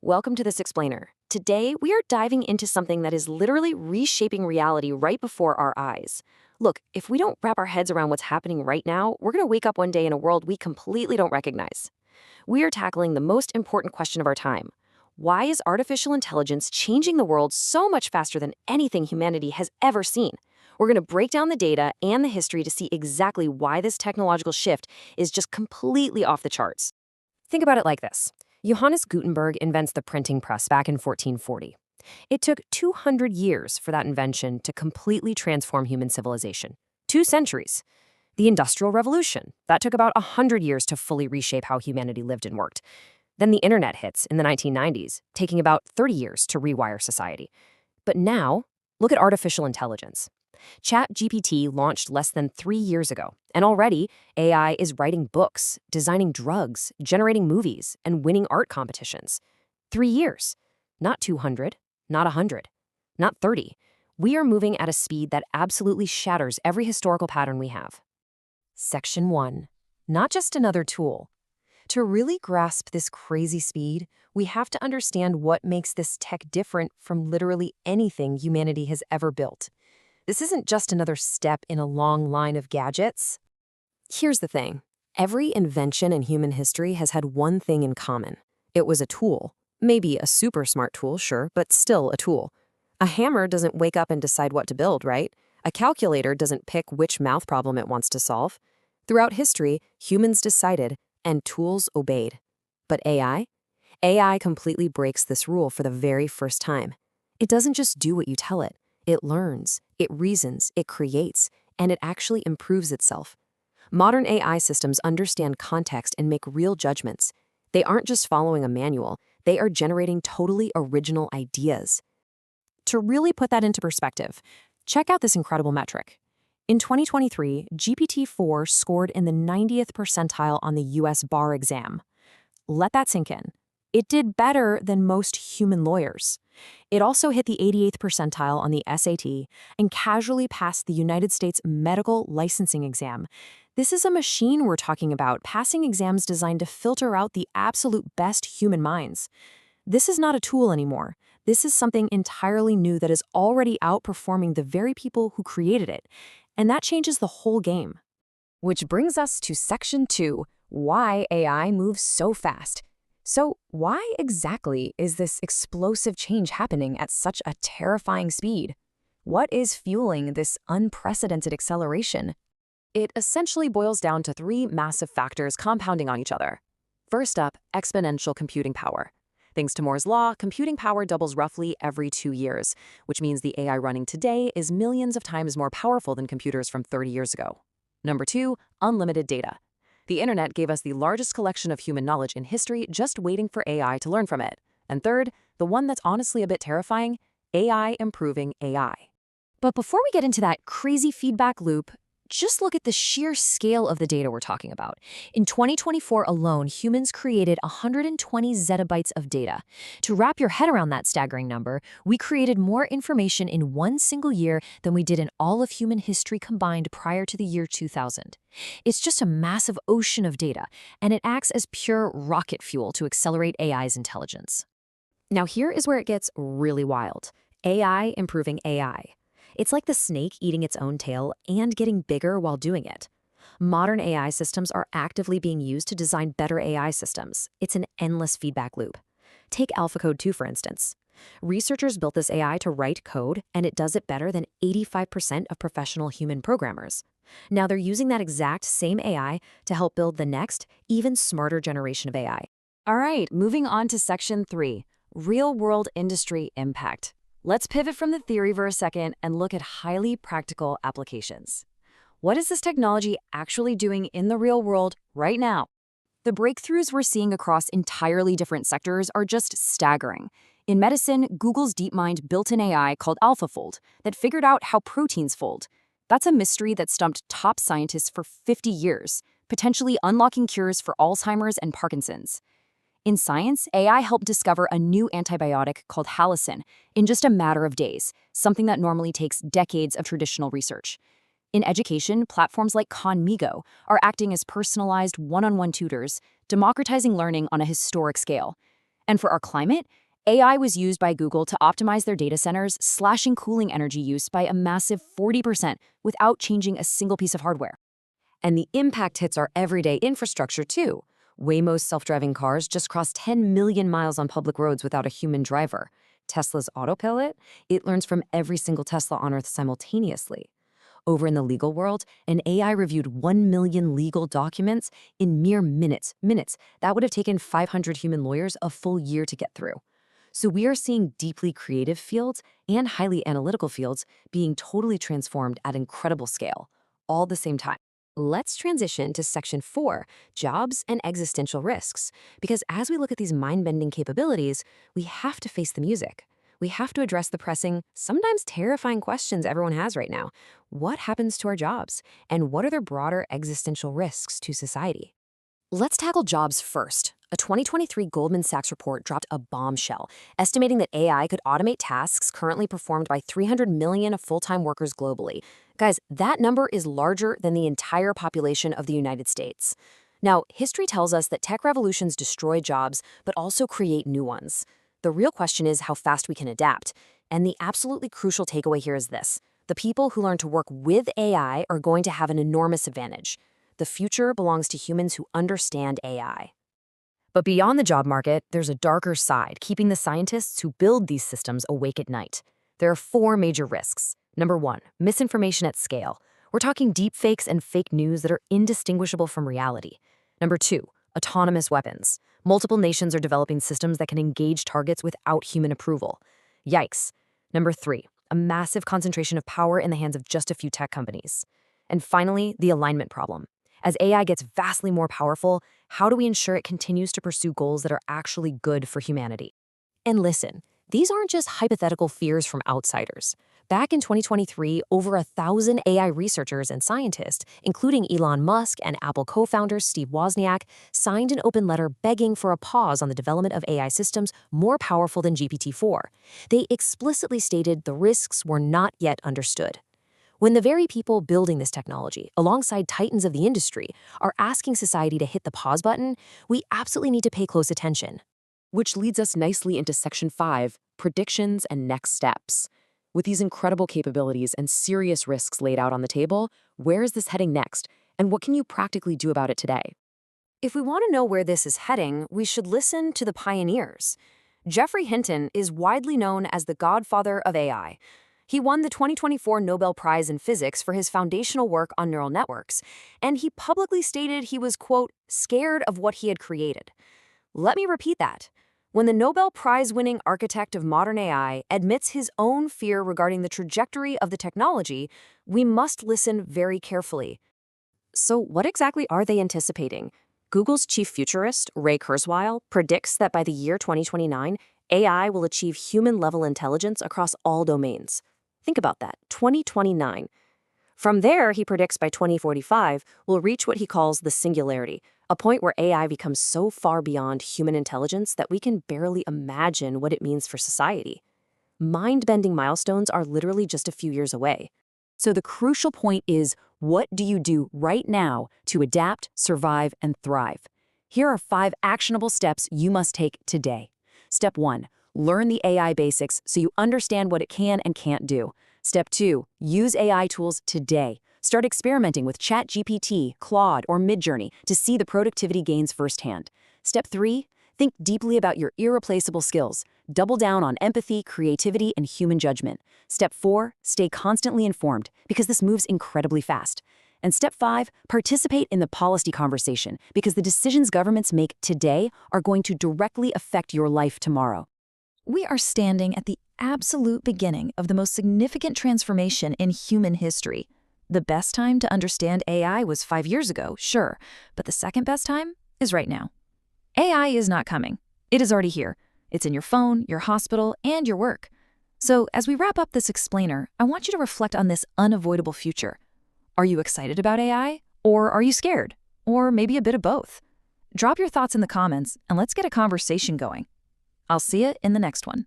Welcome to This Explainer. Today, we are diving into something that is literally reshaping reality right before our eyes. Look, if we don't wrap our heads around what's happening right now, we're going to wake up one day in a world we completely don't recognize. We are tackling the most important question of our time. Why is artificial intelligence changing the world so much faster than anything humanity has ever seen? We're going to break down the data and the history to see exactly why this technological shift is just completely off the charts. Think about it like this. Johannes Gutenberg invents the printing press back in 1440. It took 200 years for that invention to completely transform human civilization. 2 centuries. The Industrial Revolution. That took about 100 years to fully reshape how humanity lived and worked. Then the internet hits in the 1990s, taking about 30 years to rewire society. But now, look at artificial intelligence. ChatGPT launched less than 3 years ago, and already AI is writing books, designing drugs, generating movies, and winning art competitions. 3 years. Not 200, not 100, not 30. We are moving at a speed that absolutely shatters every historical pattern we have. Section 1. Not just another tool. To really grasp this crazy speed, we have to understand what makes this tech different from literally anything humanity has ever built. This isn't just another step in a long line of gadgets. Here's the thing. Every invention in human history has had one thing in common. It was a tool. Maybe a super smart tool, sure, but still a tool. A hammer doesn't wake up and decide what to build, right? A calculator doesn't pick which math problem it wants to solve. Throughout history, humans decided, and tools obeyed. But AI? AI completely breaks this rule for the very first time. It doesn't just do what you tell it. It learns, it reasons, it creates, and it actually improves itself. Modern AI systems understand context and make real judgments. They aren't just following a manual, they are generating totally original ideas. To really put that into perspective, check out this incredible metric. In 2023, GPT-4 scored in the 90th percentile on the US bar exam. Let that sink in. It did better than most human lawyers. It also hit the 88th percentile on the SAT and casually passed the United States medical licensing exam. This is a machine we're talking about, passing exams designed to filter out the absolute best human minds. This is not a tool anymore. This is something entirely new that is already outperforming the very people who created it. And that changes the whole game. Which brings us to Section 2, why AI moves so fast. So why exactly is this explosive change happening at such a terrifying speed? What is fueling this unprecedented acceleration? It essentially boils down to 3 massive factors compounding on each other. First up, exponential computing power. Thanks to Moore's law, computing power doubles roughly every 2 years, which means the AI running today is millions of times more powerful than computers from 30 years ago. Number 2, unlimited data. The internet gave us the largest collection of human knowledge in history, just waiting for AI to learn from it. And third, the one that's honestly a bit terrifying, AI improving AI. But before we get into that crazy feedback loop, just look at the sheer scale of the data we're talking about. In 2024 alone, humans created 120 zettabytes of data. To wrap your head around that staggering number, we created more information in one single year than we did in all of human history combined prior to the year 2000. It's just a massive ocean of data, and it acts as pure rocket fuel to accelerate AI's intelligence. Now here is where it gets really wild. AI improving AI. It's like the snake eating its own tail and getting bigger while doing it. Modern AI systems are actively being used to design better AI systems. It's an endless feedback loop. Take AlphaFold 2, for instance. Researchers built this AI to write code, and it does it better than 85% of professional human programmers. Now they're using that exact same AI to help build the next, even smarter generation of AI. All right, moving on to Section 3, real-world industry impact. Let's pivot from the theory for a second and look at highly practical applications. What is this technology actually doing in the real world right now? The breakthroughs we're seeing across entirely different sectors are just staggering. In medicine, Google's DeepMind built an AI called AlphaFold that figured out how proteins fold. That's a mystery that stumped top scientists for 50 years, potentially unlocking cures for Alzheimer's and Parkinson's. In science, AI helped discover a new antibiotic called Halicin in just a matter of days, something that normally takes decades of traditional research. In education, platforms like Khanmigo are acting as personalized one-on-one tutors, democratizing learning on a historic scale. And for our climate, AI was used by Google to optimize their data centers, slashing cooling energy use by a massive 40% without changing a single piece of hardware. And the impact hits our everyday infrastructure, too. Waymo's self-driving cars just crossed 10 million miles on public roads without a human driver. Tesla's autopilot, it learns from every single Tesla on Earth simultaneously. Over in the legal world, an AI reviewed 1 million legal documents in mere minutes. That would have taken 500 human lawyers a full year to get through. So we are seeing deeply creative fields and highly analytical fields being totally transformed at incredible scale, all at the same time. Let's transition to Section 4, Jobs and Existential Risks. Because as we look at these mind-bending capabilities, we have to face the music. We have to address the pressing, sometimes terrifying questions everyone has right now. What happens to our jobs? And what are their broader existential risks to society? Let's tackle jobs first. A 2023 Goldman Sachs report dropped a bombshell, estimating that AI could automate tasks currently performed by 300 million full-time workers globally. Guys, that number is larger than the entire population of the United States. Now, history tells us that tech revolutions destroy jobs, but also create new ones. The real question is how fast we can adapt. And the absolutely crucial takeaway here is this. The people who learn to work with AI are going to have an enormous advantage. The future belongs to humans who understand AI. But beyond the job market, there's a darker side, keeping the scientists who build these systems awake at night. There are 4 major risks. Number 1, misinformation at scale. We're talking deepfakes and fake news that are indistinguishable from reality. Number 2, autonomous weapons. Multiple nations are developing systems that can engage targets without human approval. Yikes. Number 3, a massive concentration of power in the hands of just a few tech companies. And finally, the alignment problem. As AI gets vastly more powerful, how do we ensure it continues to pursue goals that are actually good for humanity? And listen, these aren't just hypothetical fears from outsiders. Back in 2023, over 1,000 AI researchers and scientists, including Elon Musk and Apple co-founder Steve Wozniak, signed an open letter begging for a pause on the development of AI systems more powerful than GPT-4. They explicitly stated the risks were not yet understood. When the very people building this technology, alongside titans of the industry, are asking society to hit the pause button, we absolutely need to pay close attention. Which leads us nicely into Section 5, Predictions and Next Steps. With these incredible capabilities and serious risks laid out on the table, where is this heading next, and what can you practically do about it today? If we want to know where this is heading, we should listen to the pioneers. Geoffrey Hinton is widely known as the godfather of AI. He won the 2024 Nobel Prize in Physics for his foundational work on neural networks, and he publicly stated he was, quote, scared of what he had created. Let me repeat that. When the Nobel Prize-winning architect of modern AI admits his own fear regarding the trajectory of the technology, we must listen very carefully. So what exactly are they anticipating? Google's chief futurist, Ray Kurzweil, predicts that by the year 2029, AI will achieve human-level intelligence across all domains. Think about that, 2029. From there, he predicts by 2045, we'll reach what he calls the singularity, a point where AI becomes so far beyond human intelligence that we can barely imagine what it means for society. Mind-bending milestones are literally just a few years away. So the crucial point is, what do you do right now to adapt, survive, and thrive? Here are 5 actionable steps you must take today. Step 1, learn the AI basics so you understand what it can and can't do. Step 2, use AI tools today. Start experimenting with ChatGPT, Claude, or Midjourney to see the productivity gains firsthand. Step 3, think deeply about your irreplaceable skills. Double down on empathy, creativity, and human judgment. Step 4, stay constantly informed, because this moves incredibly fast. And step 5, participate in the policy conversation, because the decisions governments make today are going to directly affect your life tomorrow. We are standing at the absolute beginning of the most significant transformation in human history. The best time to understand AI was 5 years ago, sure, but the second best time is right now. AI is not coming. It is already here. It's in your phone, your hospital, and your work. So as we wrap up this explainer, I want you to reflect on this unavoidable future. Are you excited about AI? Or are you scared? Or maybe a bit of both? Drop your thoughts in the comments and let's get a conversation going. I'll see you in the next one.